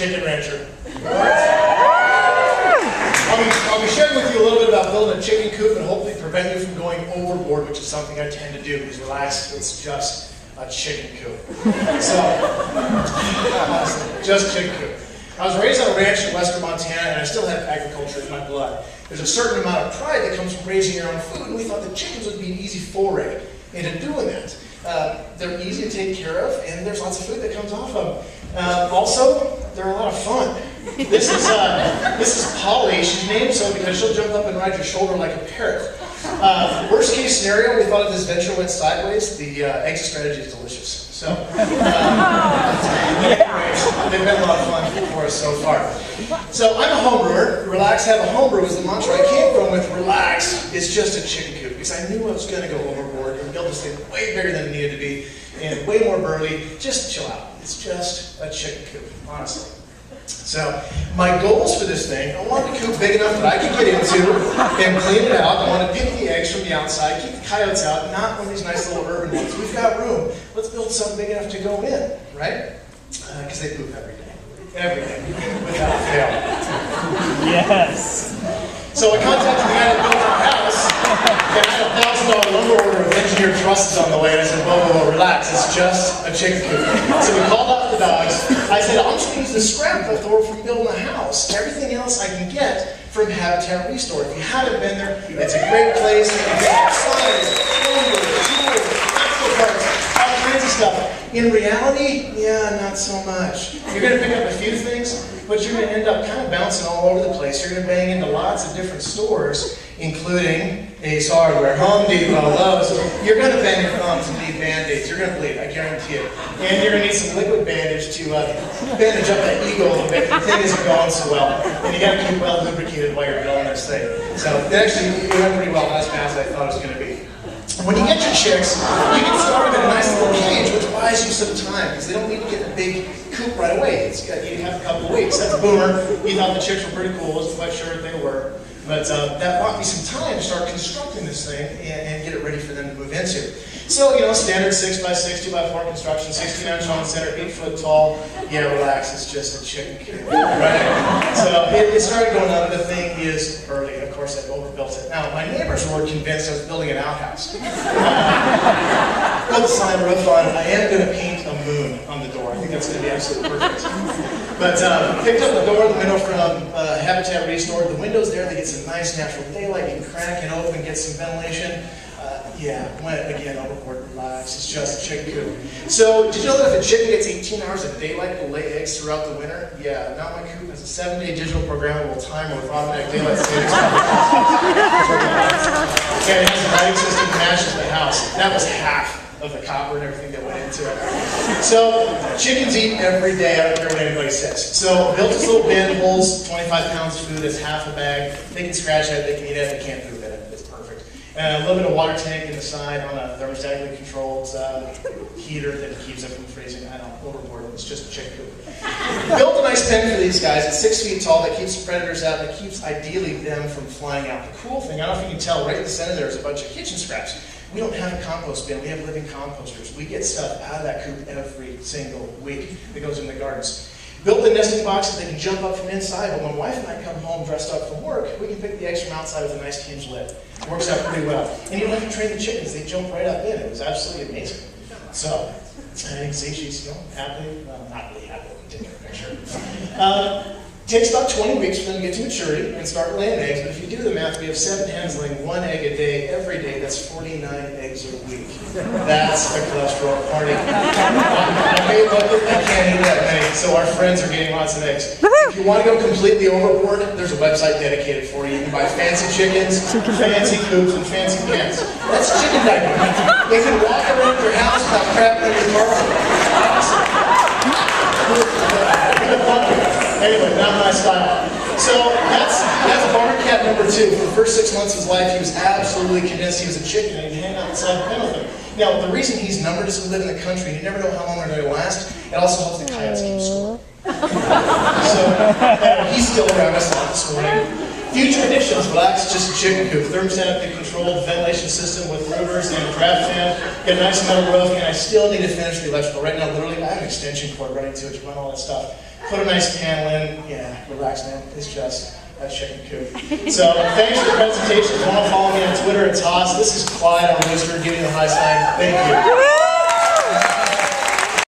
chicken rancher. I'll be sharing with you a little bit about building a chicken coop and hopefully prevent you from going overboard, which is something I tend to do, because relax, it's just a chicken coop. So, just chicken coop. I was raised on a ranch in western Montana, and I still have agriculture in my blood. There's a certain amount of pride that comes from raising your own food, and we thought that chickens would be an easy foray into doing that. They're easy to take care of, and there's lots of food that comes off of them. Also, they're a lot of fun. This is Polly. She's named so because she'll jump up and ride your shoulder like a parrot. Worst case scenario, we thought if this venture went sideways, the exit strategy is delicious. So, they've been a lot of fun for us so far. So I'm a home brewer. Relax, have a home brew is the mantra I came from with relax. It's just a chicken coop, because I knew I was going to go overboard and build this thing way bigger than it needed to be and way more burly. Just chill out. It's just a chicken coop, honestly. So my goals for this thing, I want the coop big enough that I can get into and clean it out. I want to pick the eggs from the outside, keep the coyotes out, not one of these nice little urban ones. We've got room. Let's build something big enough to go in, right? Because they poop every day. Every day, without fail. Yes. So I contacted the guy that built our house, and I had a $1,000 lumber order with engineered trusses on the way, and I said, whoa, relax, it's just a chicken coop. So we called out the dogs. I said, I'm just going to use the scrap leftover from building a house. Everything else I can get from Habitat Restore. If you haven't been there, it's a great place. You can get signs, lumber, tools, axle parts, all kinds of stuff. In reality, yeah, not so much. You're going to pick up a few things, but you're going to end up kind of bouncing all over the place. You're going to bang into lots of different stores, including Ace Hardware, Home Depot, Lowe's. You're going to bang your thumbs and need Band-Aids. You're going to bleed, I guarantee it. And you're going to need some liquid bandage to bandage up that ego a little bit. The thing isn't going so well. And you got to keep well lubricated while you're building this thing. So actually, it went pretty well, not as fast as I thought it was going to be. When you get your chicks, you get started in a nice little cage, which buys you some time, because they don't need to get a big coop right away. You have a couple of weeks. That's a boomer. You thought the chicks were pretty cool. I wasn't quite sure if they were. But that bought me some time to start constructing this thing and get it ready for them to move into. So, standard 6x6, 2x4 construction, 16-inch on the center, 8 foot tall. Yeah, relax, it's just a chicken coop, right? So it started going on. The thing is early. Of course, I've overbuilt it. Now, my neighbors were convinced I was building an outhouse. Built the sign, roof on. I am going to paint a moon on the door. I think that's going to be absolutely perfect. But picked up the door and the window from Habitat Restore. The windows there, they get some nice natural daylight. You can crack it open, get some ventilation. Yeah, went again overboard, relax. It's just a chicken coop. So, did you know that if a chicken gets 18 hours of daylight, it will lay eggs throughout the winter? Yeah, now my coop has a 7-day digital programmable timer with automatic daylight savings. And it has a lighting system that matches the house. That was half of the copper and everything that went into it. So, chickens eat every day, I don't care what anybody says. So, built this little bin, holds 25 pounds of food, it's half a bag. They can scratch at it, they can eat it, they can't poop in it. It's perfect. And a little bit of water tank in the side on a thermostatically controlled heater that keeps it from freezing. I don't overboard it, it's just a chicken coop. Built a nice pen for these guys. It's 6 feet tall, that keeps the predators out, and it keeps, ideally, them from flying out. The cool thing, I don't know if you can tell, right in the center there is a bunch of kitchen scraps. We don't have a compost bin, we have living composters. We get stuff out of that coop every single week that goes in the gardens. Built the nesting boxes that can jump up from inside, but when my wife and I come home dressed up from work, we can pick the eggs from outside with a nice hinge lid. It works out pretty well. And you don't have to train the chickens, they jump right up in. It was absolutely amazing. So, I think see she's happily, well, not really happy when we take a picture. Takes about 20 weeks for them to get to maturity and start laying eggs, but if you do the math, we have 7 hens laying 1 egg a day every day. That's 49 eggs a week. That's a cholesterol party. I can't eat that many, so our friends are getting lots of eggs. If you want to go completely overboard, there's a website dedicated for you. You can buy fancy chickens, fancy coops, and fancy pens. That's chicken diaper. They can walk around your house without crapping on your carpet. Anyway, not my style. So that's barn cat number 2. For the first 6 months of his life, he was absolutely convinced he was a chicken and he'd hang out inside the pen with him. Now, the reason he's numbered is we live in the country. You never know how long they're going to last. It also helps the coyotes keep score. So he's still around us a lot this morning. Future additions, relax, just a chicken coop. Thermostatically controlled ventilation system with roofers and a draft fan. Got a nice metal roof, and I still need to finish the electrical. Right now, literally, I have an extension cord running to it to run all that stuff. Put a nice panel in. Yeah, relax, man. It's just a chicken coop. So, thanks for the presentation. If you want to follow me on Twitter, it's Haas. This is Clyde on Rooster, giving you the high sign. Thank you.